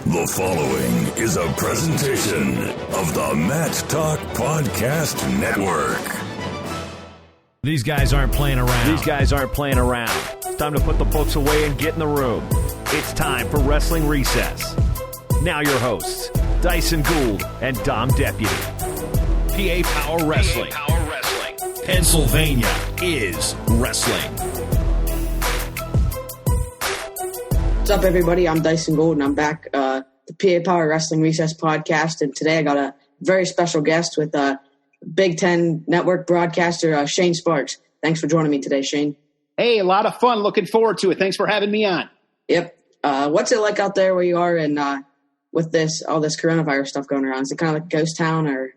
The following is a presentation of the Mat Talk Podcast Network. These guys aren't playing around. It's time to put the books away and get in the room. It's time for Wrestling Recess. Now your hosts, Dysen Gould and Dom Deputy. PA Power Wrestling. Pennsylvania is wrestling. What's up, everybody? I'm Dysen Gould, and I'm back the PA Power Wrestling Recess podcast. And today I got a very special guest with Big Ten Network broadcaster Shane Sparks. Thanks for joining me today, Shane. Hey, a lot of fun. Looking forward to it. Thanks for having me on. Yep. What's it like out there where you are, and with all this coronavirus stuff going around? Is it kind of like a ghost town, or?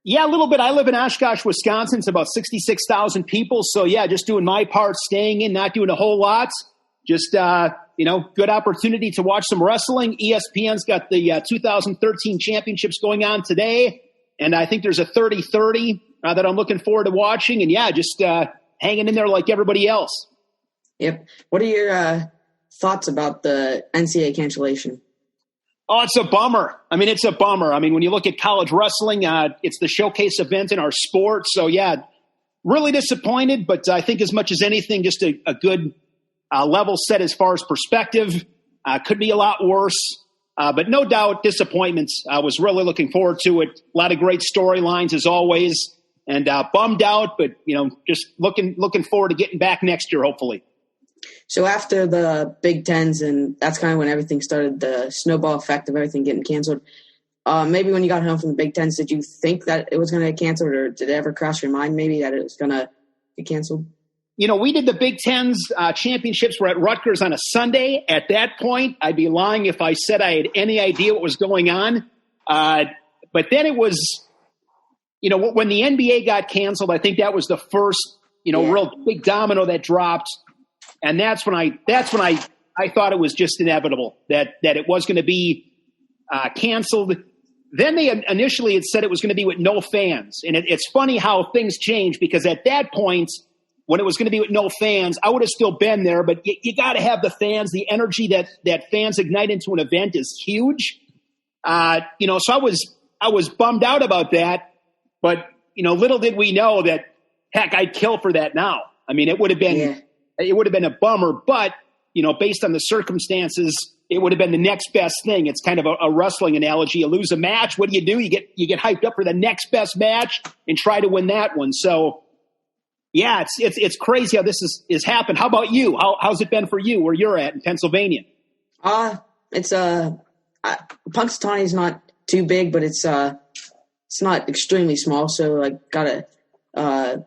Yeah, a little bit. I live in Oshkosh, Wisconsin. It's about 66,000 people. So, yeah, just doing my part, staying in, not doing a whole lot. Just, good opportunity to watch some wrestling. ESPN's got the 2013 championships going on today. And I think there's a 30-30 that I'm looking forward to watching. And, yeah, just hanging in there like everybody else. Yep. What are your thoughts about the NCAA cancellation? Oh, it's a bummer. It's a bummer. When you look at college wrestling, it's the showcase event in our sport. So, yeah, really disappointed. But I think as much as anything, just a good level set as far as perspective. Could be a lot worse. But no doubt disappointments. I was really looking forward to it. A lot of great storylines as always. And bummed out, but, just looking forward to getting back next year, hopefully. So after the Big Tens, and that's kind of when everything started, the snowball effect of everything getting canceled, maybe when you got home from the Big Tens, did you think that it was going to get canceled, or did it ever cross your mind maybe that it was going to get canceled? We did the Big Ten's championships. We're at Rutgers on a Sunday. At that point, I'd be lying if I said I had any idea what was going on. But then it was, when the NBA got canceled, I think that was the first, real big domino that dropped. And that's when I thought it was just inevitable that it was going to be canceled. Then they initially had said it was going to be with no fans. And it's funny how things change, because at that point, when it was going to be with no fans, I would have still been there. But you got to have the fans. The energy that fans ignite into an event is huge. So I was bummed out about that. But, little did we know that, heck, I'd kill for that now. It would have been... Yeah. It would have been a bummer, but, based on the circumstances, it would have been the next best thing. It's kind of a wrestling analogy. You lose a match, what do? You get hyped up for the next best match and try to win that one. So, yeah, it's crazy how this is happened. How about you? How's it been for you where you're at in Pennsylvania? It's Punxsutawney is not too big, but it's not extremely small. So got a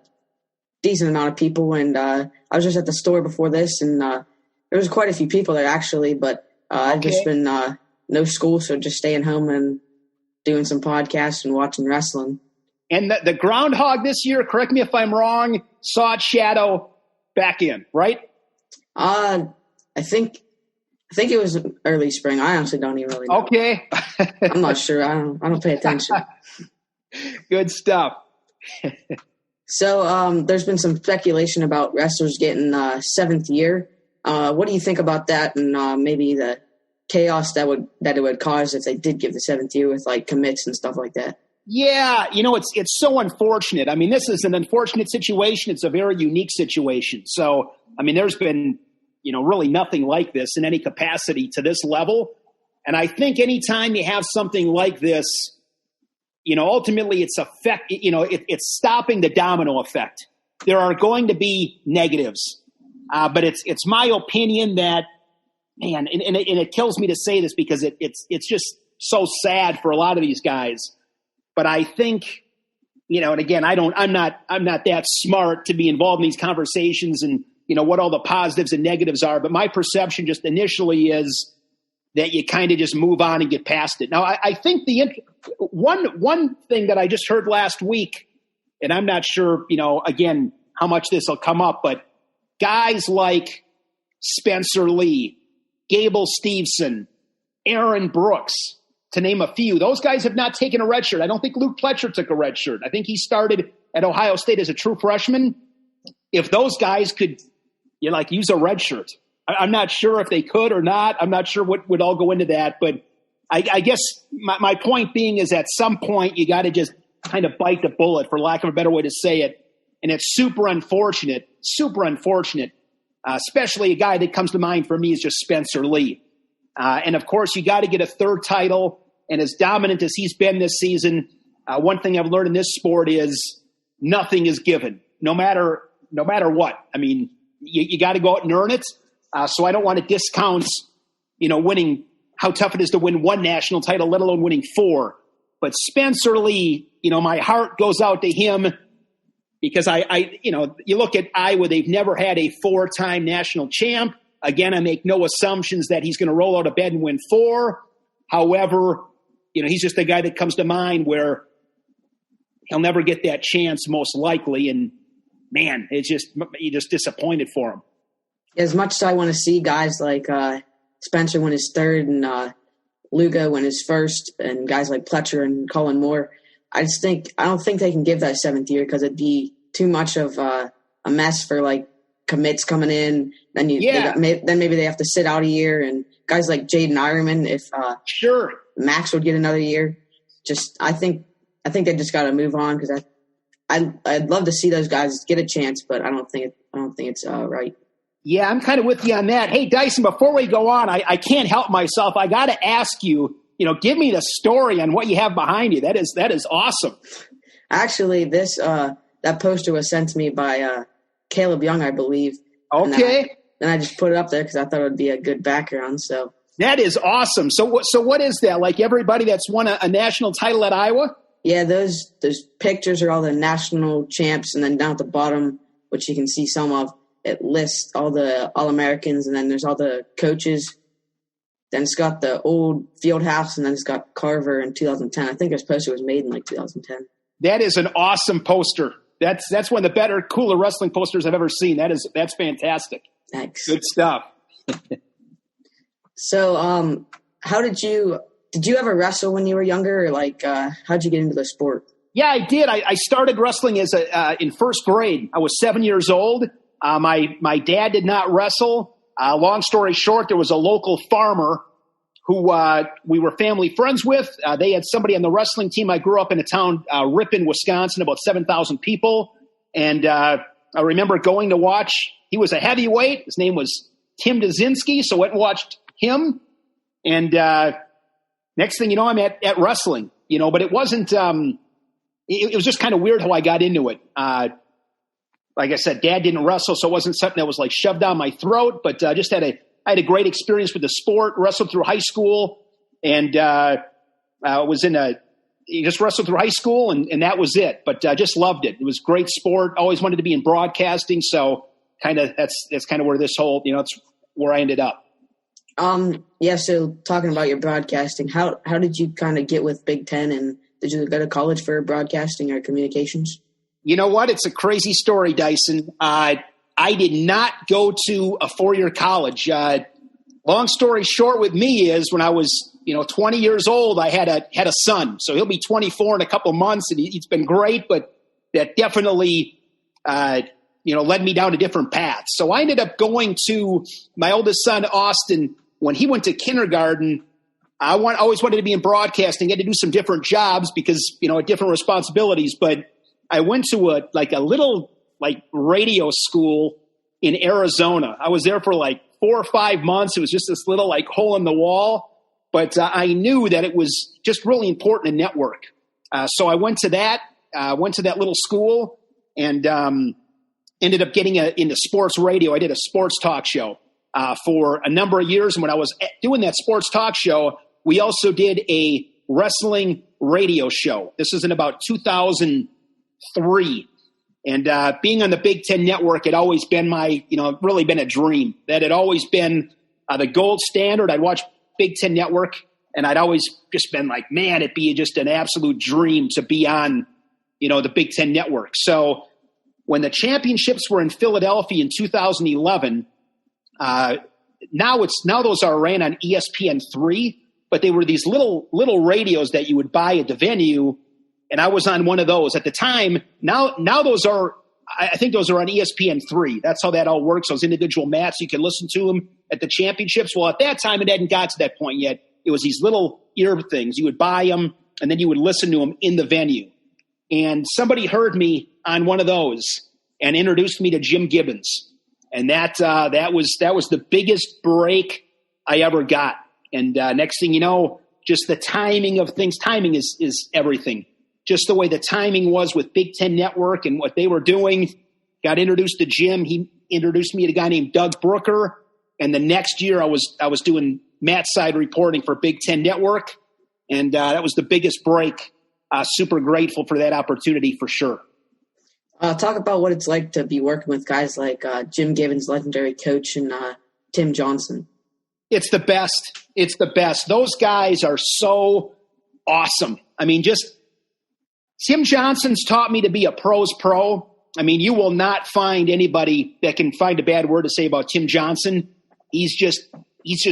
decent amount of people, and I was just at the store before this, and there was quite a few people there actually, but I've just been no school, so just staying home and doing some podcasts and watching wrestling. And the groundhog this year, correct me if I'm wrong, saw its shadow back in, right? I think it was early spring. I honestly don't even really know. Okay. I'm not sure. I don't pay attention. Good stuff. So there's been some speculation about wrestlers getting seventh year. What do you think about that, and maybe the chaos that it would cause if they did give the seventh year with commits and stuff like that? Yeah, it's so unfortunate. This is an unfortunate situation. It's a very unique situation. So, there's been, really nothing like this in any capacity to this level. And I think anytime you have something like this, ultimately it's it's stopping the domino effect. There are going to be negatives, but it's my opinion that, man, and it kills me to say this because it's just so sad for a lot of these guys. But I think, and again, I'm not that smart to be involved in these conversations and, what all the positives and negatives are. But my perception just initially is that you kind of just move on and get past it. Now, I think one thing that I just heard last week, and I'm not sure, again, how much this will come up, but guys like Spencer Lee, Gable Steveson, Aaron Brooks, to name a few, those guys have not taken a red shirt. I don't think Luke Pletcher took a red shirt. I think he started at Ohio State as a true freshman. If those guys could, use a red shirt, I'm not sure if they could or not. I'm not sure what would all go into that, but I guess my point being is at some point you got to just kind of bite the bullet, for lack of a better way to say it. And it's super unfortunate, especially a guy that comes to mind for me is just Spencer Lee. And, of course, you got to get a third title. And as dominant as he's been this season, one thing I've learned in this sport is nothing is given, no matter what. I mean, you got to go out and earn it. So I don't want to discount, winning, how tough it is to win one national title, let alone winning 4. But Spencer Lee, my heart goes out to him because you look at Iowa, they've never had a 4-time national champ. Again, I make no assumptions that he's going to roll out of bed and win 4. However, he's just a guy that comes to mind where he'll never get that chance most likely. And man, you're just disappointed for him. As much as I want to see guys like Spencer win his 3rd and Luga win his 1st and guys like Pletcher and Cullen Moore, I don't think they can give that 7th year because it'd be too much of a mess for like commits coming in. Then then maybe they have to sit out a year, and guys like Jaden Ironman, if Max would get another year. I think they just got to move on because I'd love to see those guys get a chance, but I don't think it's right. Yeah, I'm kind of with you on that. Hey, Dysen, before we go on, I can't help myself. I got to ask you, give me the story on what you have behind you. That is awesome. Actually, this that poster was sent to me by Caleb Young, I believe. Okay. And I just put it up there because I thought it would be a good background. So that is awesome. So what is that? Like everybody that's won a national title at Iowa? Yeah, those pictures are all the national champs, and then down at the bottom, which you can see some of, it lists all the All-Americans, and then there's all the coaches. Then it's got the old field house, and then it's got Carver in 2010. I think this poster was made in like 2010. That is an awesome poster. That's one of the better, cooler wrestling posters I've ever seen. That's fantastic. Thanks. Good stuff. So, how did you ever wrestle when you were younger, or like how'd you get into the sport? Yeah, I did. I started wrestling in 1st grade. I was 7 years old. My dad did not wrestle. Long story short, there was a local farmer who we were family friends with. They had somebody on the wrestling team. I grew up in a town, Ripon, Wisconsin, about 7,000 people. And I remember going to watch. He was a heavyweight. His name was Tim Dysinski, so I went and watched him. And next thing you know, I'm at wrestling. But it wasn't it was just kind of weird how I got into it. Like I said, Dad didn't wrestle, so it wasn't something that was like shoved down my throat, but I had a great experience with the sport, wrestled through high school, and just wrestled through high school, and that was it. But I just loved it. It was great sport. Always wanted to be in broadcasting, so that's kind of where this whole, it's where I ended up. Yeah, so talking about your broadcasting, how did you kind of get with Big Ten, and did you go to college for broadcasting or communications? You know what? It's a crazy story, Dysen. I did not go to a 4-year college. Long story short with me is when I was, 20 years old, I had a son. So he'll be 24 in a couple months, and it's been great, but that definitely, led me down a different path. So I ended up going to my oldest son, Austin. When he went to kindergarten, I always wanted to be in broadcasting. I had to do some different jobs because, different responsibilities, but I went to a little radio school in Arizona. I was there for 4 or 5 months. It was just this little hole in the wall, but I knew that it was just really important to network. So I went to that little school and ended up getting into sports radio. I did a sports talk show for a number of years. And when I was doing that sports talk show, we also did a wrestling radio show. This is in about 2003. And being on the Big Ten Network had always been really been a dream. That had always been the gold standard. I'd watch Big Ten Network, and I'd always just been like, man, it'd be just an absolute dream to be on, the Big Ten Network. So when the championships were in Philadelphia in 2011, now those are ran on ESPN3, but they were these little radios that you would buy at the venue. And I was on one of those at the time. Now those are, I think those are on ESPN3. That's how that all works. Those individual mats, you can listen to them at the championships. Well, at that time, it hadn't got to that point yet. it was these little ear things. You would buy them, and then you would listen to them in the venue. And somebody heard me on one of those and introduced me to Jim Gibbons. And that was the biggest break I ever got. And next thing you know, just the timing of things. Timing is everything. Just the way the timing was with Big Ten Network and what they were doing. Got introduced to Jim. He introduced me to a guy named Doug Brooker. And the next year I was doing mat side reporting for Big Ten Network. And that was the biggest break. Super grateful for that opportunity for sure. Talk about what it's like to be working with guys like Jim Gibbons, legendary coach, and Tim Johnson. It's the best. It's the best. Those guys are so awesome. I mean, just Tim Johnson's taught me to be a pro's pro. I mean, you will not find anybody that can find a bad word to say about Tim Johnson. He's just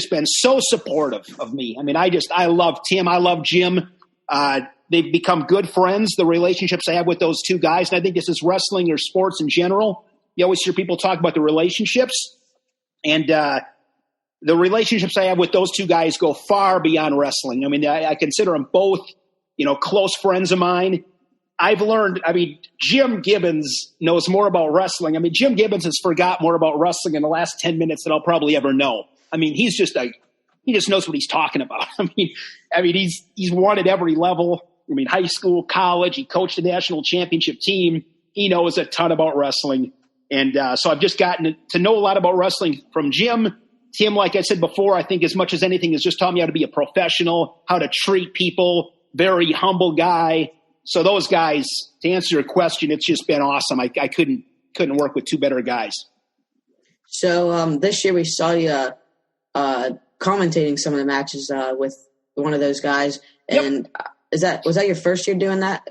been so supportive of me. I mean, I love Tim. I love Jim. They've become good friends, the relationships I have with those two guys. And I think this is wrestling or sports in general. You always hear people talk about the relationships. And the relationships I have with those two guys go far beyond wrestling. I mean, I consider them both, close friends of mine. I've learned, Jim Gibbons knows more about wrestling. I mean, Jim Gibbons has forgot more about wrestling in the last 10 minutes than I'll probably ever know. I mean, he just knows what he's talking about. I mean, he's won at every level. I mean, high school, college, he coached the national championship team. He knows a ton about wrestling. And so I've just gotten to know a lot about wrestling from Jim. Tim, like I said before, I think as much as anything has just taught me how to be a professional, how to treat people, very humble guy. So those guys, to answer your question, it's just been awesome. I couldn't work with two better guys. So this year we saw you commentating some of the matches with one of those guys. And yep. Was that your first year doing that?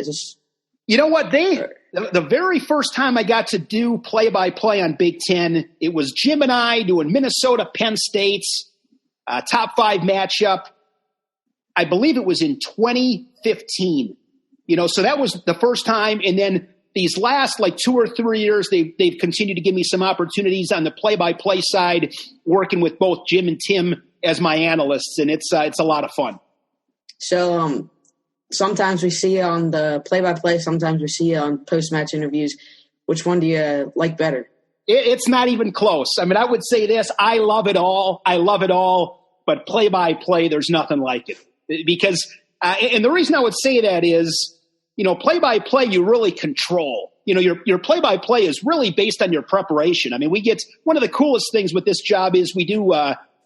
You know what? The very first time I got to do play-by-play on Big Ten, it was Jim and I doing Minnesota, Penn State's top 5 matchup. I believe it was in 2015. So that was the first time. And then these last 2 or 3 years, they've continued to give me some opportunities on the play-by-play side, working with both Jim and Tim as my analysts, and it's a lot of fun. So sometimes we see you on the play-by-play, sometimes we see you on post-match interviews. Which one do you like better? It's not even close. I mean, I would say this. I love it all. But play-by-play, there's nothing like it. Because and the reason I would say that is, play-by-play you really control. Your play-by-play is really based on your preparation. I mean, we get – one of the coolest things with this job is we do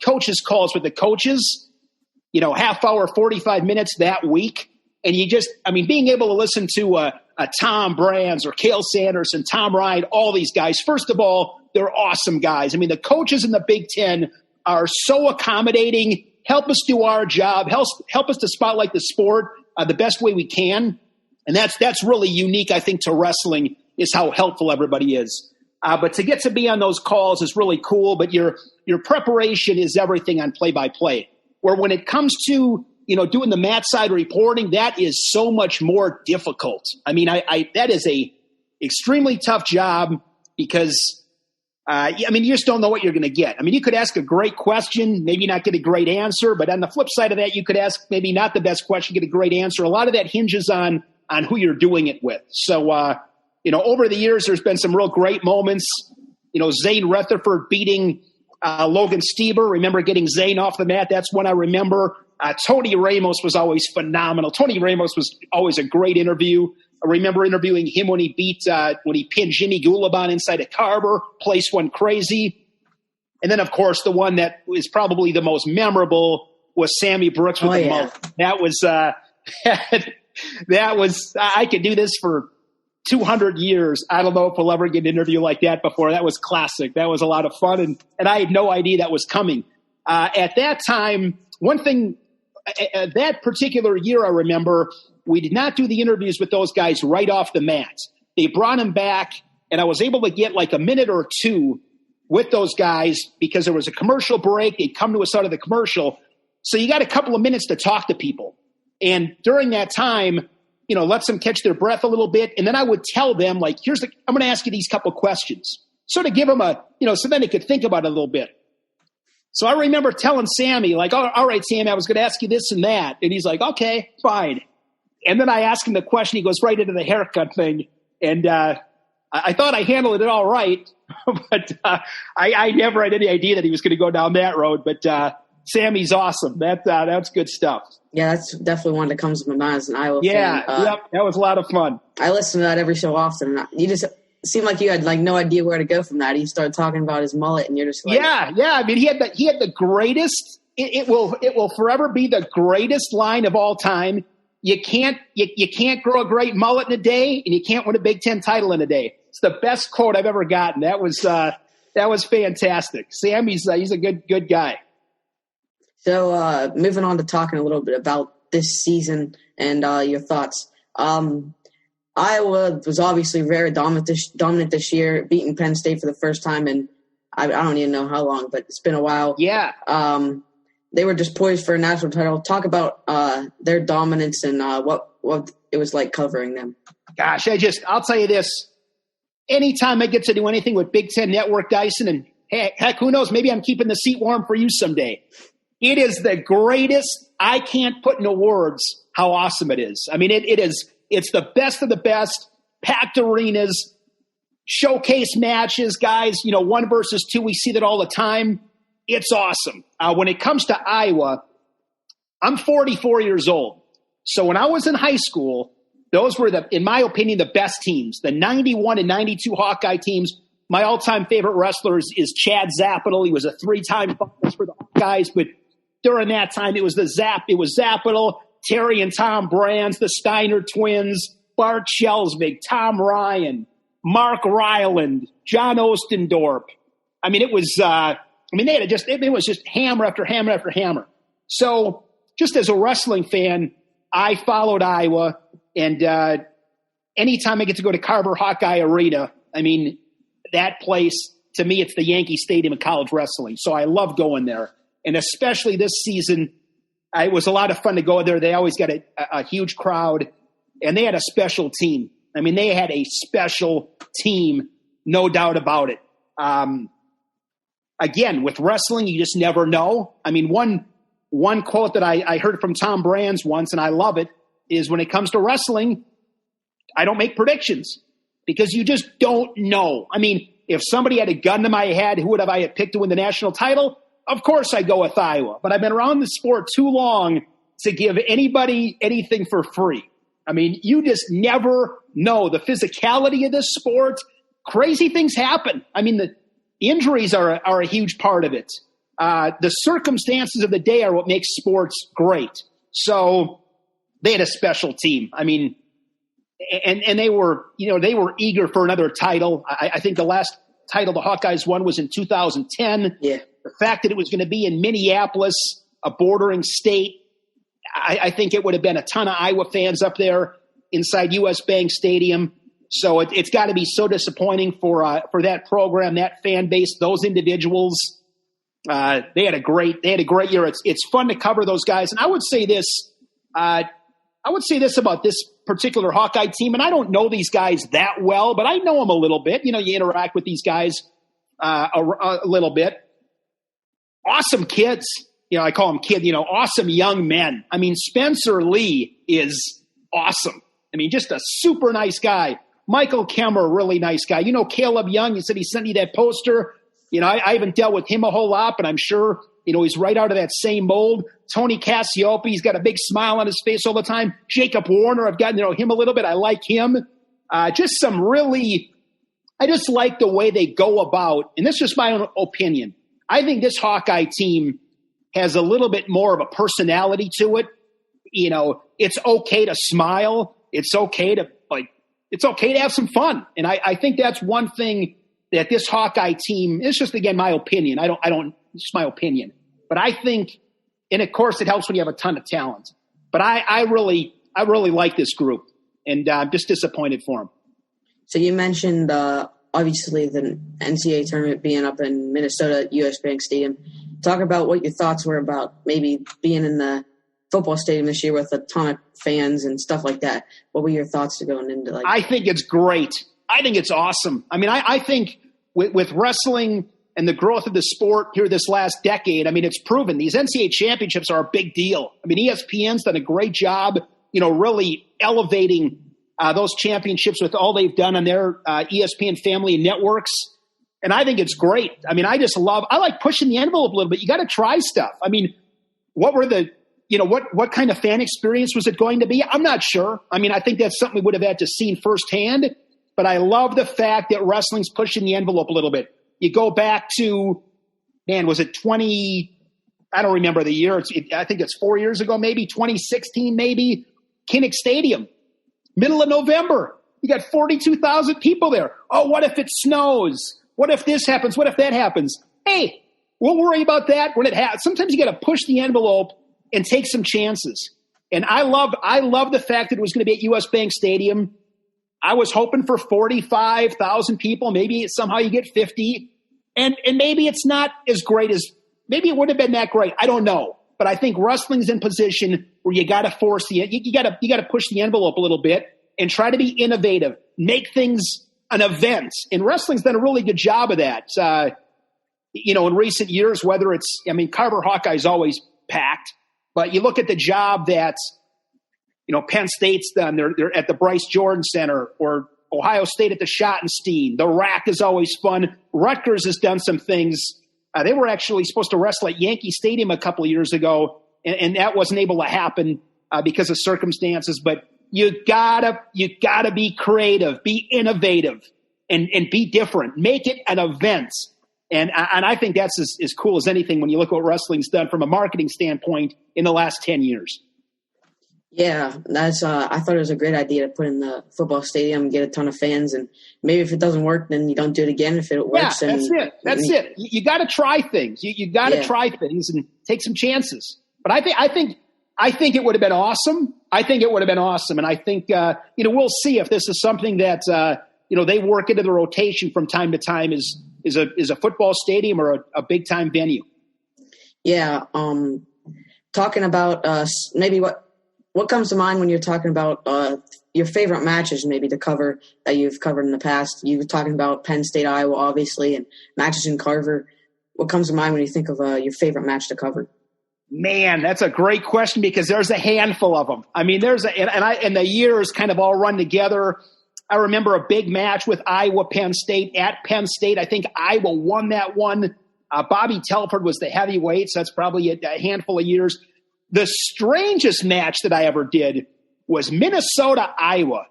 coaches calls with the coaches, half hour, 45 minutes that week. And being able to listen to a Tom Brands or Cale Sanderson, Tom Ryan, all these guys, first of all, they're awesome guys. I mean, the coaches in the Big Ten are so accommodating, help us do our job, help us to spotlight the sport the best way we can. And that's really unique, I think, to wrestling is how helpful everybody is. But to get to be on those calls is really cool, but your preparation is everything on play-by-play. Where when it comes to doing the mat side reporting, that is so much more difficult. I mean, that is a extremely tough job because, you just don't know what you're going to get. I mean, you could ask a great question, maybe not get a great answer, but on the flip side of that, you could ask maybe not the best question, get a great answer. A lot of that hinges on who you're doing it with. So, over the years, there's been some real great moments. Zane Rutherford beating Logan Stieber. Remember getting Zane off the mat? That's one I remember. Tony Ramos was always phenomenal. Tony Ramos was always a great interview. I remember interviewing him when he pinned Jimmy Gulabon inside a Carver. Place went crazy. And then, of course, the one that is probably the most memorable was Sammy Brooks with the mullet. That was I could do this for 200 years. I don't know if we'll ever get an interview like that before. That was classic. That was a lot of fun, and I had no idea that was coming. At that time, one thing – that particular year, I remember, we did not do the interviews with those guys right off the mat. They brought them back, and I was able to get a minute or two with those guys because there was a commercial break. They'd come to us out of the commercial. So you got a couple of minutes to talk to people. And during that time, lets them catch their breath a little bit. And then I would tell them, I'm going to ask you these couple questions. So to give them so then they could think about it a little bit. So I remember telling Sammy, like, oh, all right, Sammy, I was going to ask you this and that. And he's like, okay, fine. And then I asked him the question. He goes right into the haircut thing. And I thought I handled it all right. But I never had any idea that he was going to go down that road. But Sammy's awesome. That's good stuff. Yeah, that's definitely one that comes to my mind as an Iowa fan. Yeah, that was a lot of fun. I listen to that every so often. You just seemed like you had like no idea where to go from that. He started talking about his mullet, and you're just like, yeah. I mean, he had the greatest. It will forever be the greatest line of all time. You can't grow a great mullet in a day, and you can't win a Big Ten title in a day. It's the best quote I've ever gotten. That was fantastic. Sam, he's a good guy. So moving on to talking a little bit about this season and your thoughts. Iowa was obviously very dominant this year, beating Penn State for the first time in I don't even know how long, but it's been a while. Yeah. They were just poised for a national title. Talk about their dominance and what it was like covering them. Gosh, I'll tell you this. Anytime I get to do anything with Big Ten Network, Dyson, and heck, who knows, maybe I'm keeping the seat warm for you someday. It is the greatest. I can't put into words how awesome it is. I mean, it's the best of the best, packed arenas, showcase matches, guys, 1 versus 2. We see that all the time. It's awesome. When it comes to Iowa, I'm 44 years old. So when I was in high school, those were, in my opinion, the best teams. The 91 and 92 Hawkeye teams. My all-time favorite wrestler is Chad Zappital. He was a 3-time finalist for the Hawkeyes, but during that time, it was Zappital, Terry and Tom Brands, the Steiner twins, Bart Schelsvig, Tom Ryan, Mark Ryland, John Ostendorp. I mean, it was just hammer after hammer after hammer. So just as a wrestling fan, I followed Iowa, and anytime I get to go to Carver Hawkeye Arena, I mean, that place, to me, it's the Yankee Stadium of college wrestling. So I love going there. And especially this season, it was a lot of fun to go there. They always got a huge crowd, and they had a special team. I mean, they had a special team, no doubt about it. Again, with wrestling, you just never know. I mean, one quote that I heard from Tom Brands once, and I love it, is when it comes to wrestling, I don't make predictions because you just don't know. I mean, if somebody had a gun to my head, who would I have picked to win the national title? Of course I go with Iowa, but I've been around the sport too long to give anybody anything for free. I mean, you just never know the physicality of this sport. Crazy things happen. I mean, the injuries are a huge part of it. The circumstances of the day are what makes sports great. So they had a special team. I mean, and they were eager for another title. I think the last title the Hawkeyes won was in 2010. Yeah. The fact that it was going to be in Minneapolis, a bordering state, I think it would have been a ton of Iowa fans up there inside U.S. Bank Stadium. So it's got to be so disappointing for that program, that fan base, those individuals. They had a great year. It's fun to cover those guys. And I would say this about this particular Hawkeye team, and I don't know these guys that well, but I know them a little bit. You interact with these guys a little bit. Awesome kids. I call them kids, awesome young men. I mean, Spencer Lee is awesome. I mean, just a super nice guy. Michael Kemmer, really nice guy. Caleb Young, you said he sent you that poster. I haven't dealt with him a whole lot, but I'm sure, he's right out of that same mold. Tony Cassiope, he's got a big smile on his face all the time. Jacob Warner, I've gotten to know him a little bit. I like him. I just like the way they go about, and this is just my own opinion. I think this Hawkeye team has a little bit more of a personality to it. It's okay to smile. It's okay to have some fun. And I think that's one thing that this Hawkeye team, it's just, again, my opinion. It's my opinion, but I think, and of course it helps when you have a ton of talent, but I really like this group, and I'm just disappointed for them. So you mentioned, obviously the NCAA tournament being up in Minnesota at U.S. Bank Stadium. Talk about what your thoughts were about maybe being in the football stadium this year with a ton of fans and stuff like that. What were your thoughts going into I think it's great. I think it's awesome. I mean, I think with wrestling, and the growth of the sport here this last decade, I mean, it's proven these NCAA championships are a big deal. I mean, ESPN's done a great job, really elevating those championships with all they've done on their ESPN family of networks. And I think it's great. I mean, I like pushing the envelope a little bit. You got to try stuff. I mean, what kind of fan experience was it going to be? I'm not sure. I mean, I think that's something we would have had to see firsthand, but I love the fact that wrestling's pushing the envelope a little bit. You go back to, was it 20? I don't remember the year. I think it's 4 years ago, maybe 2016, maybe Kinnick Stadium, middle of November. You got 42,000 people there. Oh, what if it snows? What if this happens? What if that happens? Hey, we'll worry about that when it happens. Sometimes you got to push the envelope and take some chances. And I love the fact that it was going to be at US Bank Stadium. I was hoping for 45,000 people. Maybe somehow you get 50. And maybe it's not as great as – maybe it would have been that great. I don't know. But I think wrestling's in position where you got to force you got to push the envelope a little bit and try to be innovative. Make things an event. And wrestling's done a really good job of that. In recent years, whether it's – Carver Hawkeye's always packed. But you look at the job that – Penn State's done. They're at the Bryce Jordan Center, or Ohio State at the Schottenstein. The Rack is always fun. Rutgers has done some things. They were actually supposed to wrestle at Yankee Stadium a couple of years ago, and that wasn't able to happen because of circumstances. But you gotta be creative, be innovative, and be different. Make it an event. And I think that's as cool as anything when you look at what wrestling's done from a marketing standpoint in the last 10 years. Yeah, that's. I thought it was a great idea to put in the football stadium and get a ton of fans. And maybe if it doesn't work, then you don't do it again. If it works, yeah, that's it. You got to try things. You got to try things and take some chances. But I think it would have been awesome. And I think we'll see if this is something that they work into the rotation from time to time. Is a football stadium or a big time venue? Yeah. Talking about maybe what comes to mind when you're talking about your favorite matches, maybe to cover that you've covered in the past? You were talking about Penn State, Iowa, obviously, and matches in Carver. What comes to mind when you think of your favorite match to cover? Man, that's a great question because there's a handful of them. I mean, and the years kind of all run together. I remember a big match with Iowa, Penn State at Penn State. I think Iowa won that one. Bobby Telford was the heavyweight, so that's probably a handful of years. The strangest match that I ever did was Minnesota, Iowa.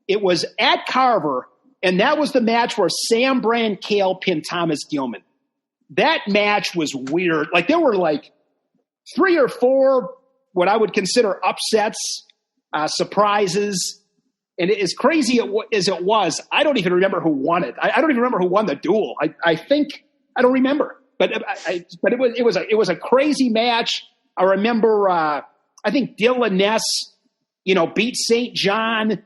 It was at Carver, and that was the match where Sam Brand-Cale pinned Thomas Gilman. That match was weird. Like, there were like 3 or 4 what I would consider upsets, surprises. And as crazy as it was, I don't even remember who won it. I don't even remember who won the duel. I don't remember. But it was a crazy match. I remember, I think Dylan Ness, beat St. John.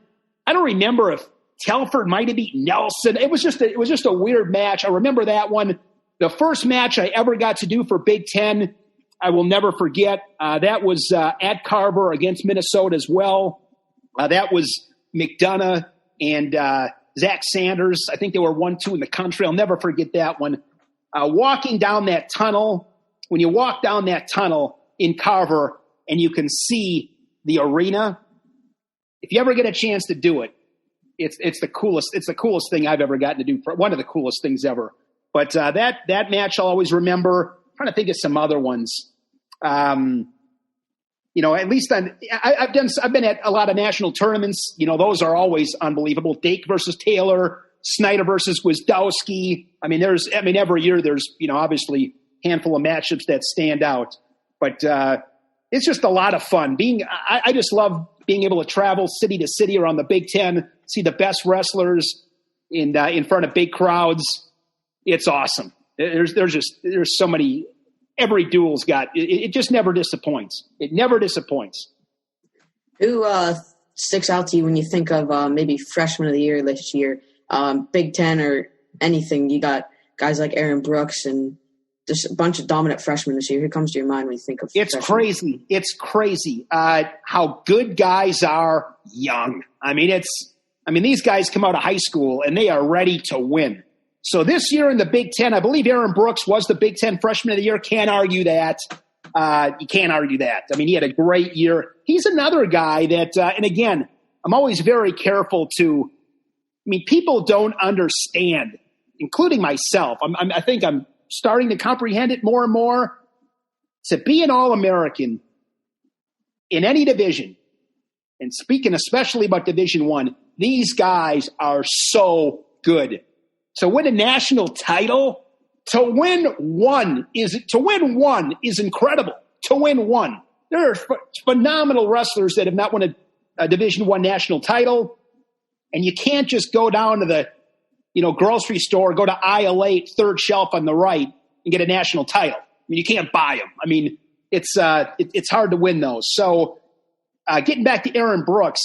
I don't remember if Telford might have beat Nelson. It was just a weird match. I remember that one. The first match I ever got to do for Big Ten, I will never forget. That was at Carver against Minnesota as well. That was McDonough and Zach Sanders. I think they were 1-2 in the country. I'll never forget that one. Walking down that tunnel, when you walk down that tunnel in Carver and you can see the arena, if you ever get a chance to do it, it's the coolest thing I've ever gotten to do. One of the coolest things ever. But that match I'll always remember. I'm trying to think of some other ones. At least I've been at a lot of national tournaments. Those are always unbelievable. Dake versus Taylor, Snyder versus Gwizdowski. Every year there's obviously a handful of matchups that stand out. But it's just a lot of fun. I just love being able to travel city to city around the Big Ten, see the best wrestlers in front of big crowds. It's awesome. There's so many. Every duel's got it. Just never disappoints. It never disappoints. Who sticks out to you when you think of maybe freshman of the year this year, Big Ten or anything? You got guys like Aaron Brooks and just a bunch of dominant freshmen this year. Who comes to your mind when you think of It's freshmen? Crazy. It's crazy how good guys are young. These guys come out of high school and they are ready to win. So this year in the Big Ten, I believe Aaron Brooks was the Big Ten Freshman of the Year. Can't argue that. You can't argue that. I mean, he had a great year. He's another guy that, and again, I'm always very careful to, I mean, people don't understand, including myself. I think I'm starting to comprehend it more and more. To be an All-American in any division, and speaking especially about Division I, these guys are so good. To win a national title, to win one is incredible. To win one. There are phenomenal wrestlers that have not won a Division I national title, and you can't just go down to the grocery store, go to aisle 8, third shelf on the right, and get a national title. I mean, you can't buy them. I mean, it's hard to win those. So getting back to Aaron Brooks,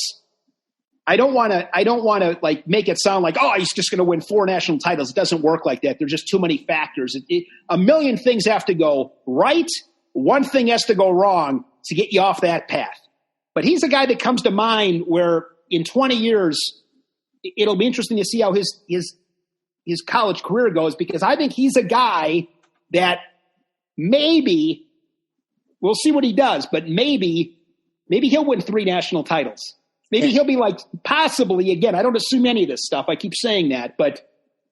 I don't want to like make it sound like, oh, he's just going to win 4 national titles. It doesn't work like that. There's just too many factors. A million things have to go right. One thing has to go wrong to get you off that path. But he's a guy that comes to mind where in 20 years, it'll be interesting to see how his college career goes, because I think he's a guy that maybe we'll see what he does, but maybe he'll win 3 national titles. Maybe he'll be like, possibly, again, I don't assume any of this stuff. I keep saying that, but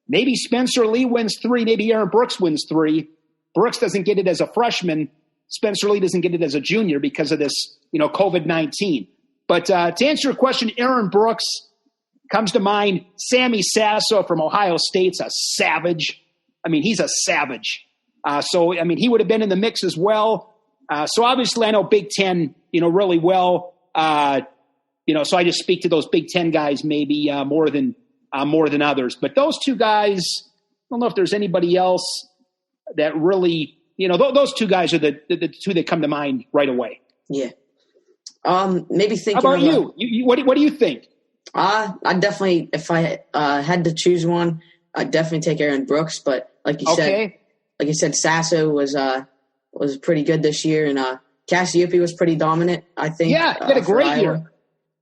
maybe Spencer Lee wins 3. Maybe Aaron Brooks wins 3. Brooks doesn't get it as a freshman. Spencer Lee doesn't get it as a junior because of this, COVID-19. But to answer your question, Aaron Brooks comes to mind. Sammy Sasso from Ohio State's a savage. I mean, he's a savage. He would have been in the mix as well. So obviously I know Big Ten, really well. So I just speak to those Big Ten guys maybe more than others. But those 2 guys, I don't know if there's anybody else that really, those 2 guys are the 2 that come to mind right away. Yeah. Maybe thinking. How about you? What do you think? I definitely, if I had to choose one, I'd definitely take Aaron Brooks. But like you said, Sasso was pretty good this year, and Cassiope was pretty dominant, I think. Yeah, he had a great year.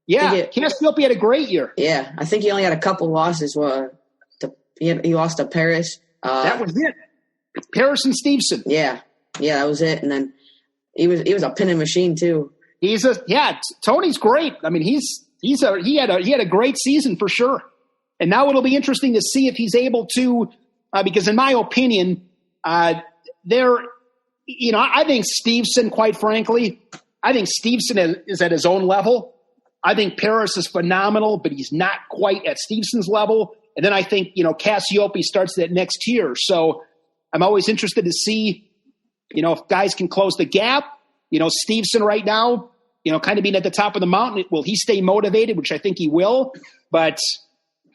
Yeah, Cassiope had a great year. Yeah, I think he only had a couple losses. He lost to Paris. That was it. Paris and Stevenson. Yeah, that was it. And then he was a pinning machine too. Tony's great. I mean, he had a great season for sure. And now it'll be interesting to see if he's able to, because in my opinion, I think Stevenson, quite frankly, is at his own level. I think Paris is phenomenal, but he's not quite at Stevenson's level. And then I think, Cassiope starts that next tier. So I'm always interested to see, if guys can close the gap. Stevenson right now, kind of being at the top of the mountain, will he stay motivated, which I think he will. But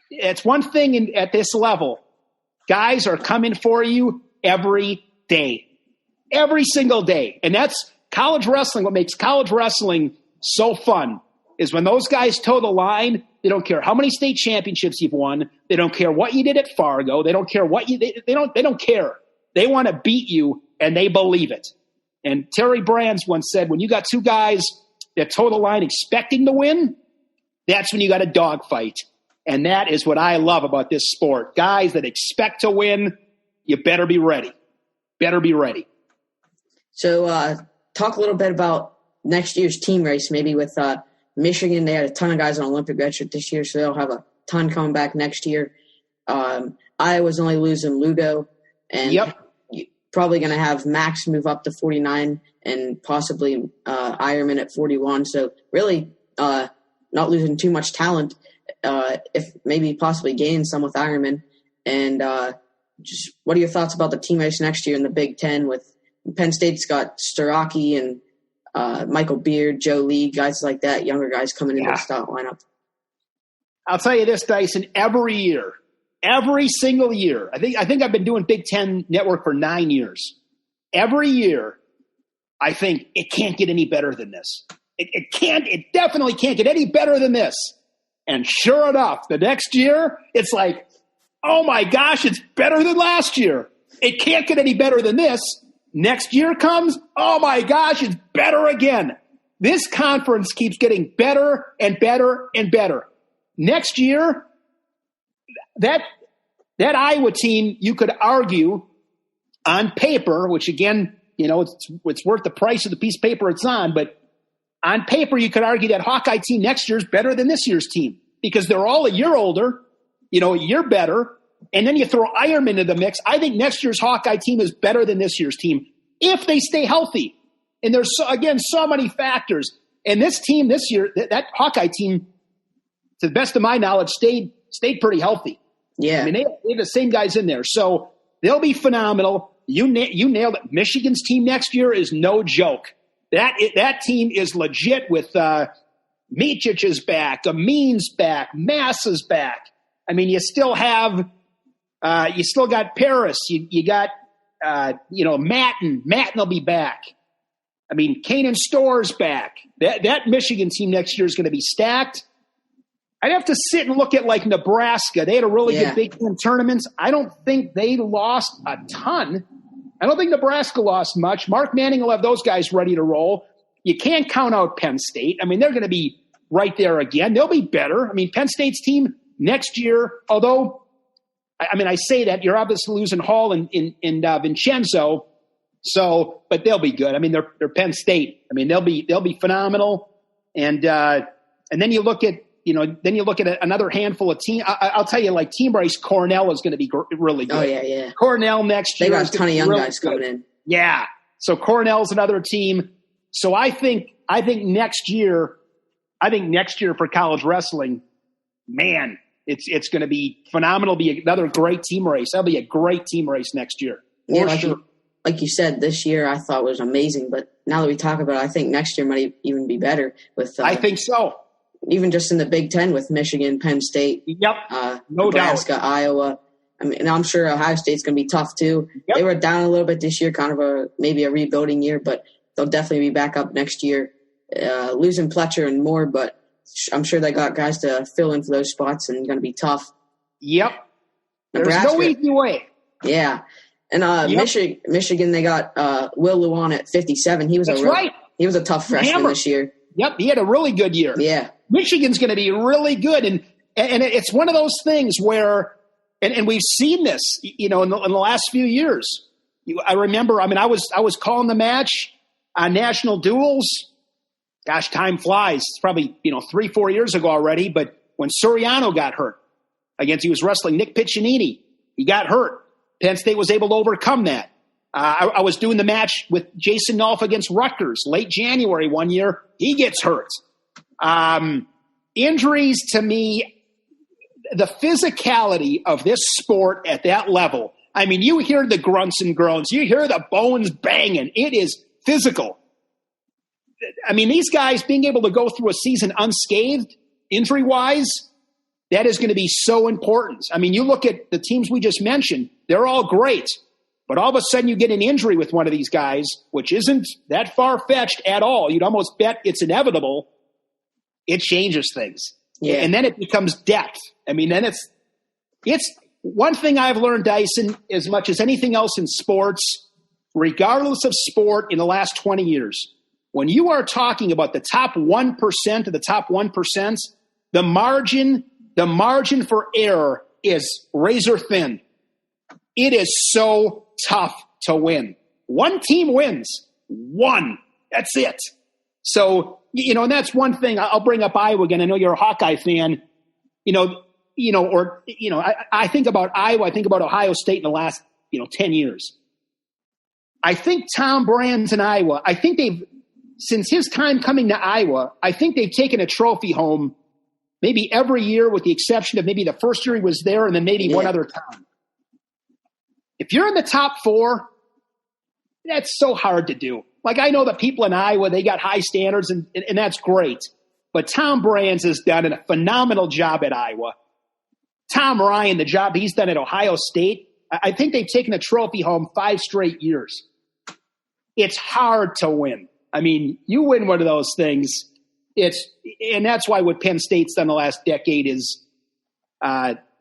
it's one thing at this level. Guys are coming for you every day, every single day. And that's college wrestling. What makes college wrestling so fun is when those guys toe the line. They don't care how many state championships you've won. They don't care what you did at Fargo. They don't care they don't care. They want to beat you, and they believe it. And Terry Brands once said, when you got 2 guys that toe the line expecting to win, that's when you got a dogfight. And that is what I love about this sport. Guys that expect to win, you better be ready. Better be ready. So talk a little bit about next year's team race, maybe with Michigan. They had a ton of guys on Olympic redshirt this year, so they'll have a ton coming back next year. Iowa's only losing Lugo, and probably going to have Max move up to 49 and possibly Ironman at 41. So really not losing too much talent, if maybe possibly gain some with Ironman. And just what are your thoughts about the team race next year in the Big Ten? With Penn State's got Starocki and Michael Beard, Joe Lee, guys like that, younger guys coming into the start lineup. I'll tell you this, Dyson, every single year, I think I've been doing Big Ten Network for 9 years. Every year, I think it can't get any better than this. It definitely can't get any better than this. And sure enough, the next year, it's like, oh my gosh, it's better than last year. It can't get any better than this. Next year comes, oh my gosh, it's better again. This conference keeps getting better and better and better. Next year, that Iowa team, you could argue on paper, which again, it's worth the price of the piece of paper it's on, but on paper, you could argue that Hawkeye team next year is better than this year's team because they're all a year older, a year better, and then you throw Ironman into the mix. I think next year's Hawkeye team is better than this year's team if they stay healthy. And there's, so many factors. And this team this year, that Hawkeye team, to the best of my knowledge, stayed pretty healthy. Yeah. I mean, they have the same guys in there. So they'll be phenomenal. You nailed it. Michigan's team next year is no joke. That team is legit with Micic is back, Amin's back, Massa's back. I mean, you still got Paris. You got, Matten. Matten will be back. I mean, Kanan Storr's back. That Michigan team next year is going to be stacked. I'd have to sit and look at like Nebraska. They had a really good Big Ten tournament. I don't think they lost a ton. I don't think Nebraska lost much. Mark Manning will have those guys ready to roll. You can't count out Penn State. I mean, they're going to be right there again. They'll be better. I mean, Penn State's team next year, although, I say that you're obviously losing Hall and Vincenzo. So, but they'll be good. I mean, they're Penn State. I mean, they'll be phenomenal. And then you look at, another handful of teams. I'll tell you, like Team Rice, Cornell is going to be really good. Oh, yeah. Cornell next year. They got a ton of young guys coming in. Yeah. So Cornell's another team. So I think next year for college wrestling, man, it's going to be phenomenal. It'll be another great team race. That'll be a great team race next year. Like you said, this year I thought was amazing, but now that we talk about it, I think next year might even be better. I think so. Even just in the Big Ten with Michigan, Penn State, no Nebraska, doubt. Iowa. I mean, and I'm sure Ohio State's going to be tough too. Yep. They were down a little bit this year, kind of maybe a rebuilding year, but they'll definitely be back up next year. Losing Pletcher and Moore, but I'm sure they got guys to fill in for those spots and going to be tough. Yep. Nebraska, there's no easy way. Yeah. And Michigan, they got Will Luan at 57. He was He was a tough freshman this year. Yep, he had a really good year. Yeah. Michigan's going to be really good. And it's one of those things where and we've seen this, in the last few years. I remember, I was calling the match on National Duels. Gosh, time flies. It's probably, 3-4 years ago already. But when Soriano got hurt he was wrestling Nick Piccinini. He got hurt. Penn State was able to overcome that. I was doing the match with Jason Nolf against Rutgers late January one year. He gets hurt. Injuries to me, the physicality of this sport at that level. I mean, you hear the grunts and groans. You hear the bones banging. It is physical. I mean, these guys being able to go through a season unscathed, injury-wise, that is going to be so important. I mean, you look at the teams we just mentioned, they're all great. But all of a sudden you get an injury with one of these guys, which isn't that far-fetched at all. You'd almost bet it's inevitable. It changes things. Yeah. And then it becomes depth. I mean, then it's one thing I've learned, Dysen, as much as anything else in sports, regardless of sport in the last 20 years, when you are talking about the top 1% of the top 1%, the margin for error is razor thin. It is so tough to win. One team wins. One. That's it. So, and that's one thing. I'll bring up Iowa again. I know you're a Hawkeye fan. I think about Iowa. I think about Ohio State in the last, 10 years. I think Tom Brands in Iowa, since his time coming to Iowa, I think they've taken a trophy home maybe every year with the exception of maybe the first year he was there and then maybe one other time. If you're in the top 4, that's so hard to do. Like, I know that people in Iowa, they got high standards, and that's great. But Tom Brands has done a phenomenal job at Iowa. Tom Ryan, the job he's done at Ohio State, I think they've taken a trophy home 5 straight years. It's hard to win. I mean, you win one of those things, and that's why what Penn State's done the last decade is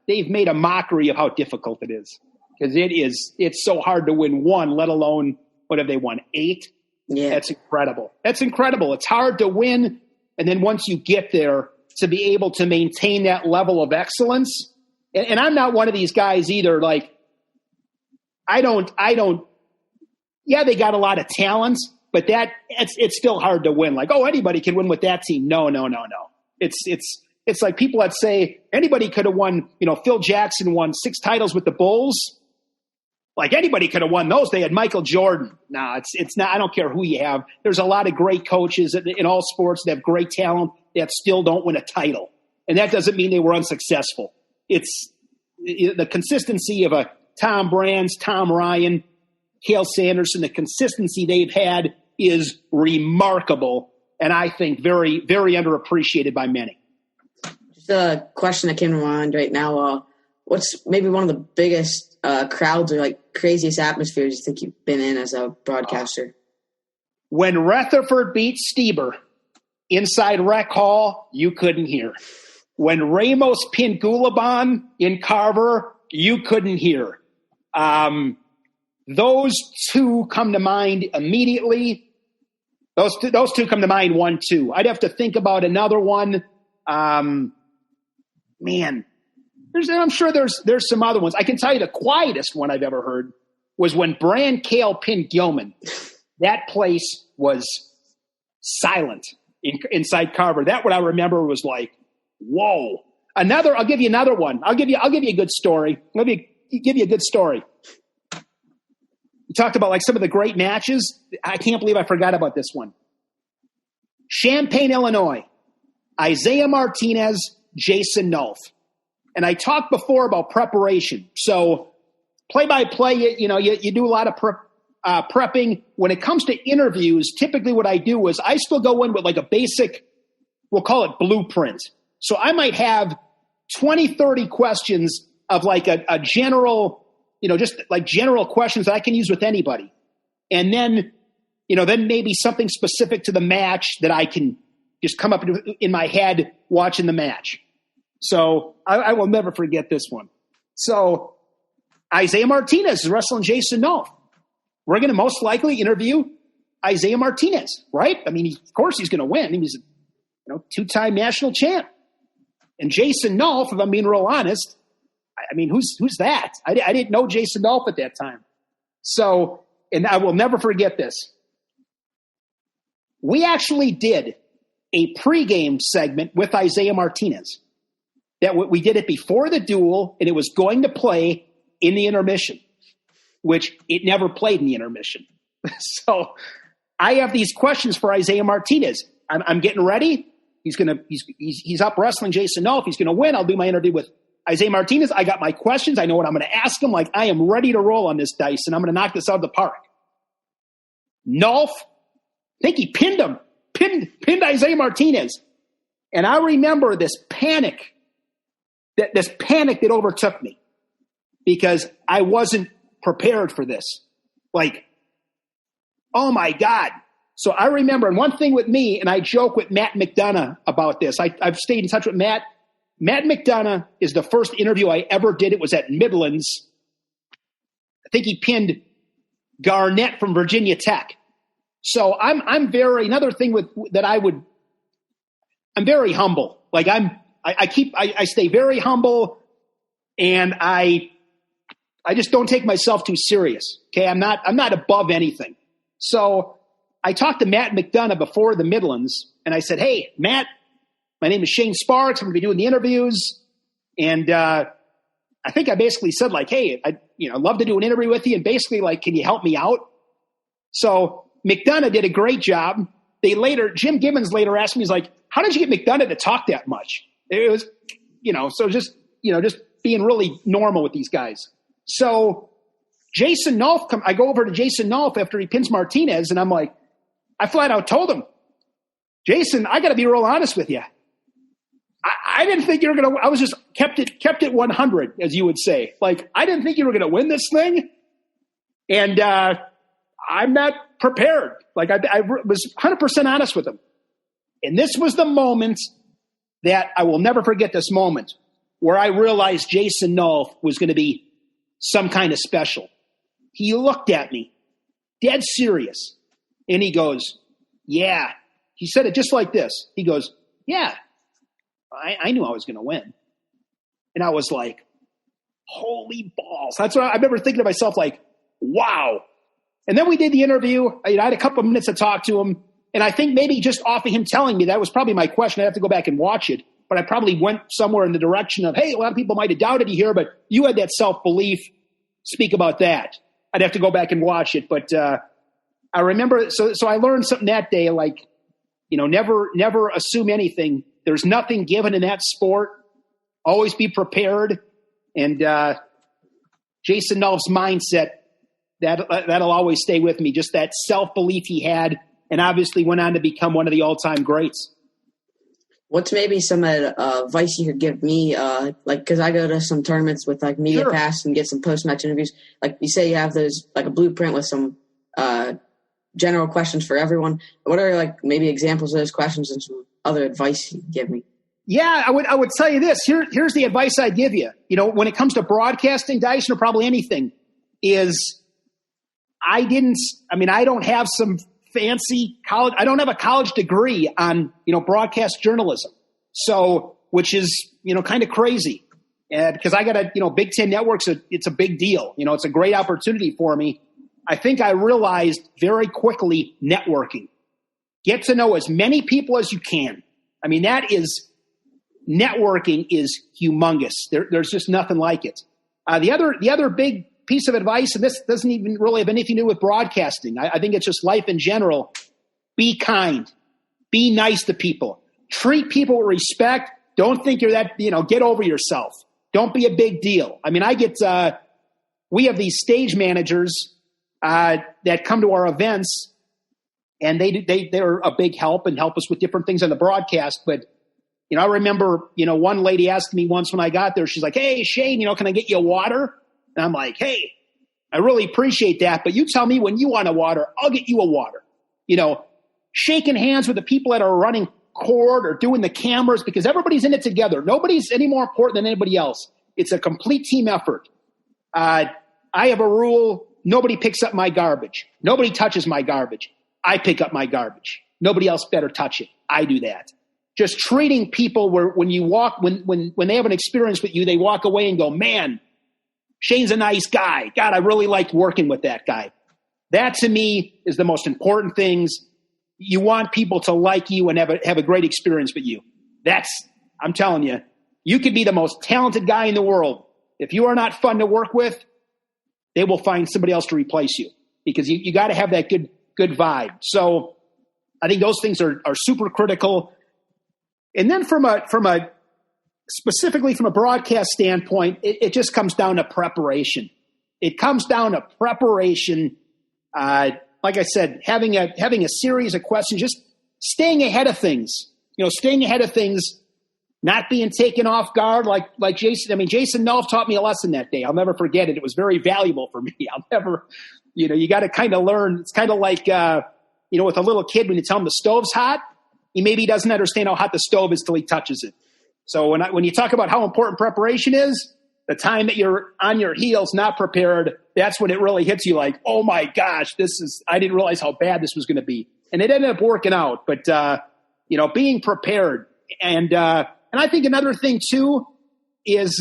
they've made a mockery of how difficult it is. Because it's so hard to win one, let alone, what have they won, 8? Yeah. That's incredible. It's hard to win, and then once you get there, to be able to maintain that level of excellence, and I'm not one of these guys either. Like, I don't, yeah, they got a lot of talent, but it's still hard to win. Like, oh, anybody can win with that team. No. It's like people that say anybody could have won, Phil Jackson won 6 titles with the Bulls. Like, anybody could have won those. They had Michael Jordan. No, it's not. I don't care who you have. There's a lot of great coaches in all sports that have great talent that still don't win a title. And that doesn't mean they were unsuccessful. It's the consistency of a Tom Brands, Tom Ryan, Cale Sanderson. The consistency they've had is remarkable, and I think very, very underappreciated by many. Just a question that came to mind right now. What's maybe one of the biggest crowds or like craziest atmospheres you think you've been in as a broadcaster? When Rutherford beat Stieber inside Rec Hall, you couldn't hear. When Ramos pinned Gulabon in Carver, you couldn't hear. Those two come to mind immediately. Those two come to mind, 1, 2. I'd have to think about another one. Man, I'm sure there's some other ones. I can tell you the quietest one I've ever heard was when Brand Kale pinned Gilman. That place was silent inside Carver. That what I remember was like, whoa. I'll give you another one. I'll give you a good story. Let me give you a good story. You talked about like some of the great matches. I can't believe I forgot about this one. Champaign, Illinois. Isaiah Martinez, Jason Nolf. And I talked before about preparation. So play-by-play, you do a lot of prepping. When it comes to interviews, typically what I do is I still go in with like a basic, we'll call it blueprint. So I might have 20, 30 questions of like a general, just like general questions that I can use with anybody. And then, then maybe something specific to the match that I can just come up in my head watching the match. So I will never forget this one. So Isaiah Martinez is wrestling Jason Nolf. We're going to most likely interview Isaiah Martinez, right? I mean, of course he's going to win. He's a 2-time national champ. And Jason Nolf, if I'm being real honest, I mean, who's that? I didn't know Jason Nolf at that time. So, and I will never forget this. We actually did a pregame segment with Isaiah Martinez. That we did it before the duel, and it was going to play in the intermission, which it never played in the intermission. So I have these questions for Isaiah Martinez. I'm getting ready. He's up wrestling Jason Nolf. He's going to win. I'll do my interview with Isaiah Martinez. I got my questions. I know what I'm going to ask him. Like, I am ready to roll on this dice, and I'm going to knock this out of the park. Nolf, I think he pinned him. Pinned Isaiah Martinez. And I remember this panic that overtook me because I wasn't prepared for this. Like, oh my God. So I remember, and one thing with me, and I joke with Matt McDonough about this. I've stayed in touch with Matt. Matt McDonough is the first interview I ever did. It was at Midlands. I think he pinned Garnett from Virginia Tech. So I'm very, another thing I'm very humble. Like I stay very humble, and I just don't take myself too serious. Okay. I'm not above anything. So I talked to Matt McDonough before the Midlands, and I said, "Hey, Matt, my name is Shane Sparks. I'm going to be doing the interviews." And I think I basically said like, "Hey, I'd love to do an interview with you. And basically like, can you help me out?" So McDonough did a great job. Jim Gibbons later asked me, he's like, "How did you get McDonough to talk that much?" It was, so just being really normal with these guys. So Jason Nolf, I go over to Jason Nolf after he pins Martinez, and I'm like, I flat out told him, "Jason, I got to be real honest with you. I didn't think you were going to, I was just kept it 100, as you would say. Like, I didn't think you were going to win this thing. And I'm not prepared." Like, I was 100% honest with him. And this was the moment that I will never forget, this moment where I realized Jason Nolf was going to be some kind of special. He looked at me, dead serious, and he goes, "Yeah." He said it just like this. He goes, "Yeah, I knew I was going to win." And I was like, Holy balls. That's what I remember thinking to myself, like, wow. And then we did the interview. I had a couple of minutes to talk to him. And I think maybe just off of him telling me, that was probably my question. I'd have to go back and watch it. But I probably went somewhere in the direction of, hey, a lot of people might have doubted you here, but you had that self-belief. Speak about that. I'd have to go back and watch it. But I remember, so I learned something that day, like, never assume anything. There's nothing given in that sport. Always be prepared. And Jason Nolf's mindset, that'll always stay with me. Just that self-belief he had, and obviously went on to become one of the all-time greats. What's maybe some advice you could give me? Because I go to some tournaments with like Media Pass and get some post-match interviews. Like you say, you have those like a blueprint with some general questions for everyone. What are like maybe examples of those questions and some other advice you could give me? Yeah, I would tell you this. Here's the advice I'd give you. When it comes to broadcasting, Dyson, or probably anything, is I don't have some fancy college. I don't have a college degree on, broadcast journalism. So, which is, kind of crazy. Because I got Big Ten Network's it's a big deal. It's a great opportunity for me. I think I realized very quickly networking. Get to know as many people as you can. Networking is humongous. There's just nothing like it. The other big piece of advice, and this doesn't even really have anything to do with broadcasting. I think it's just life in general. Be kind. Be nice to people. Treat people with respect. Don't think you're that, get over yourself. Don't be a big deal. We have these stage managers that come to our events, and they're a big help and help us with different things on the broadcast. But, I remember, one lady asked me once when I got there, she's like, hey, Shane, can I get you a water? And I'm like, hey, I really appreciate that, but you tell me when you want a water, I'll get you a water. Shaking hands with the people that are running court or doing the cameras, because everybody's in it together. Nobody's any more important than anybody else. It's a complete team effort. I have a rule. Nobody picks up my garbage. Nobody touches my garbage. I pick up my garbage. Nobody else better touch it. I do that. Just treating people where when you walk, when they have an experience with you, they walk away and go, man, Shane's a nice guy. God, I really liked working with that guy. That to me is the most important things. You want people to like you and have a great experience with you. I'm telling you, you could be the most talented guy in the world. If you are not fun to work with, they will find somebody else to replace you, because you got to have that good vibe. So I think those things are super critical. And then specifically from a broadcast standpoint, it just comes down to preparation. It comes down to preparation. Like I said, having a series of questions, just staying ahead of things. Not being taken off guard like Jason. Jason Nolf taught me a lesson that day. I'll never forget it. It was very valuable for me. You got to kind of learn. It's kind of like, with a little kid, when you tell him the stove's hot, he doesn't understand how hot the stove is till he touches it. So when you talk about how important preparation is, the time that you're on your heels, not prepared, that's when it really hits you like, oh my gosh, I didn't realize how bad this was going to be. And it ended up working out. But, being prepared. And I think another thing too is,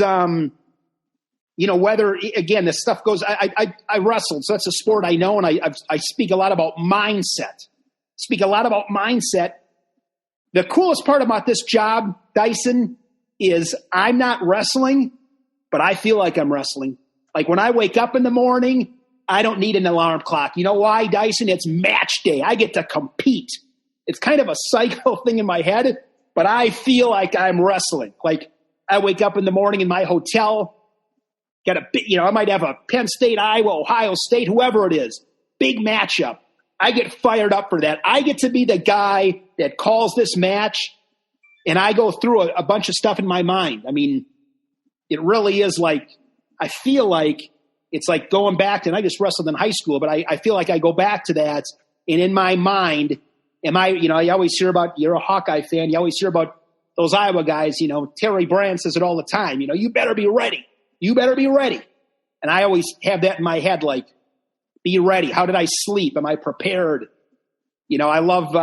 whether, again, this stuff goes, I wrestled, so that's a sport I know. And I speak a lot about mindset. The coolest part about this job, Dyson, is I'm not wrestling, but I feel like I'm wrestling. Like when I wake up in the morning, I don't need an alarm clock. You know why, Dyson? It's match day. I get to compete. It's kind of a psycho thing in my head, but I feel like I'm wrestling. Like I wake up in the morning in my hotel, I might have a Penn State, Iowa, Ohio State, whoever it is, big matchup. I get fired up for that. I get to be the guy that calls this match, and I go through a bunch of stuff in my mind. It really is like, I feel like it's like going back, and I just wrestled in high school, but I feel like I go back to that, and in my mind, you always hear about, you're a Hawkeye fan, you always hear about those Iowa guys, Terry Brand says it all the time, you better be ready. You better be ready. And I always have that in my head, like, be ready. How did I sleep? Am I prepared? I love,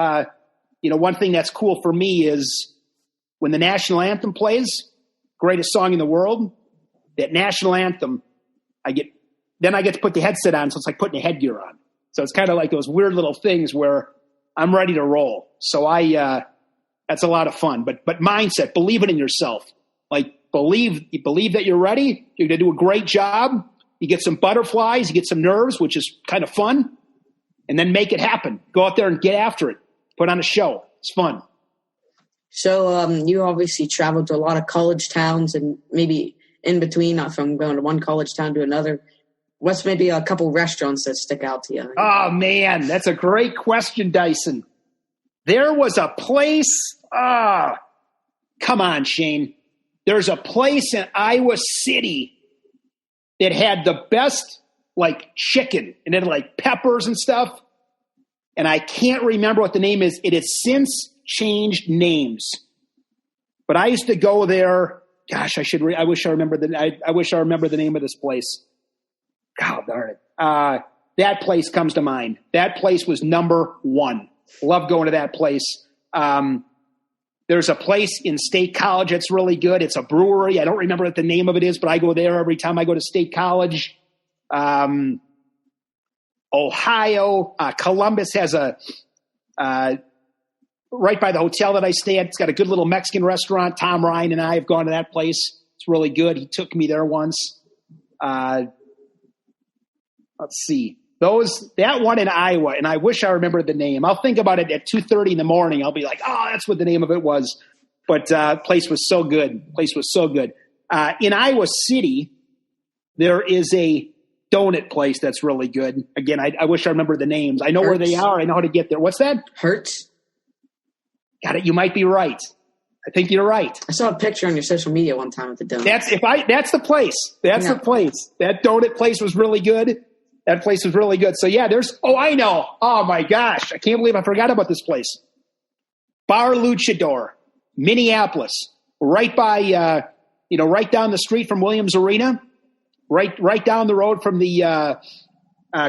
one thing that's cool for me is when the national anthem plays, greatest song in the world, that national anthem, I get to put the headset on, so it's like putting a headgear on. So it's kind of like those weird little things where I'm ready to roll. So that's a lot of fun. But mindset, believe it in yourself. Like believe that you're ready. You're going to do a great job. You get some butterflies, you get some nerves, which is kind of fun, and then make it happen. Go out there and get after it. Put on a show. It's fun. So you obviously traveled to a lot of college towns, and maybe in between, from going to one college town to another, what's maybe a couple restaurants that stick out to you? Oh, man, that's a great question, Dyson. There was a place come on, Shane. There's a place in Iowa City that had the best, like, chicken, and it had, like, peppers and stuff, and I can't remember what the name is. It has since changed names. But I used to go there. Gosh, I wish I remember the name of this place. God darn it. That place comes to mind. That place was number one. Love going to that place. There's a place in State College that's really good. It's a brewery. I don't remember what the name of it is, but I go there every time I go to State College. Ohio, Columbus has right by the hotel that I stay at. It's got a good little Mexican restaurant. Tom Ryan and I have gone to that place. It's really good. He took me there once. Let's see. That one in Iowa, and I wish I remembered the name. I'll think about it at 2:30 in the morning. I'll be like, oh, that's what the name of it was. But place was so good. In Iowa City, there is a donut place that's really good. Again, I wish I remembered the names. I know where they are. I know how to get there. What's that? Hertz. Got it. You might be right. I think you're right. I saw a picture on your social media one time with the donut. That's the place. The place. That donut place was really good. That place was really good. So yeah, I know. Oh my gosh. I can't believe I forgot about this place. Bar Luchador, Minneapolis, right by, right down the street from Williams Arena, right down the road from the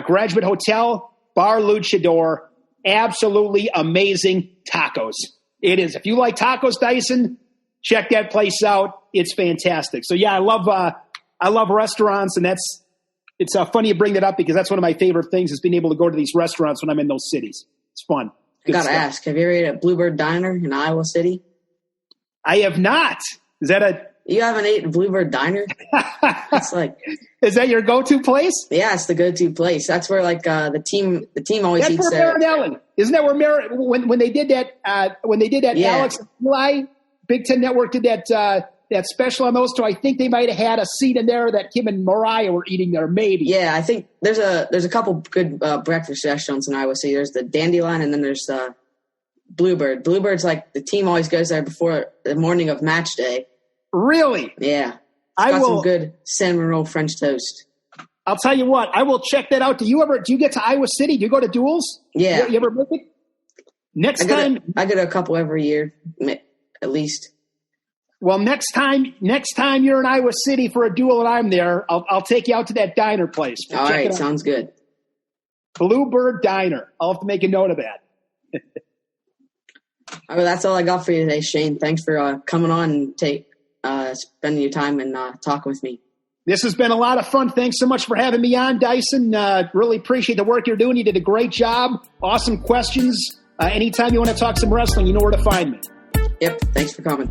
Graduate Hotel. Bar Luchador, absolutely amazing tacos. It is. If you like tacos, Dyson, check that place out. It's fantastic. So yeah, I love restaurants, and it's funny you bring that up because that's one of my favorite things is being able to go to these restaurants when I'm in those cities. It's fun. I got to ask, have you ever ate at Bluebird Diner in Iowa City? I have not. Is that You haven't ate at Bluebird Diner? It's like, is that your go-to place? Yeah, it's the go-to place. That's where the team always that's eats there. That's where Marin Ellen. Isn't that where when they did that yeah. Alex and Eli, Big Ten Network did that special on those two. I think they might have had a seat in there that Kim and Mariah were eating there, maybe. Yeah, I think there's a couple good breakfast restaurants in Iowa City. There's the Dandelion, and then there's the Bluebird. Bluebird's like the team always goes there before the morning of match day. Really? Yeah. It's got some good cinnamon roll French toast. I'll tell you what, I will check that out. Do you get to Iowa City? Do you go to duels? Yeah. You ever make it? I go to a couple every year, at least. Well, next time you're in Iowa City for a duel and I'm there, I'll take you out to that diner place. All right, sounds good. Bluebird Diner. I'll have to make a note of that. All right, that's all I got for you today, Shane. Thanks for coming on and spending your time and talking with me. This has been a lot of fun. Thanks so much for having me on, Dyson. Really appreciate the work you're doing. You did a great job. Awesome questions. Anytime you want to talk some wrestling, you know where to find me. Yep, thanks for coming.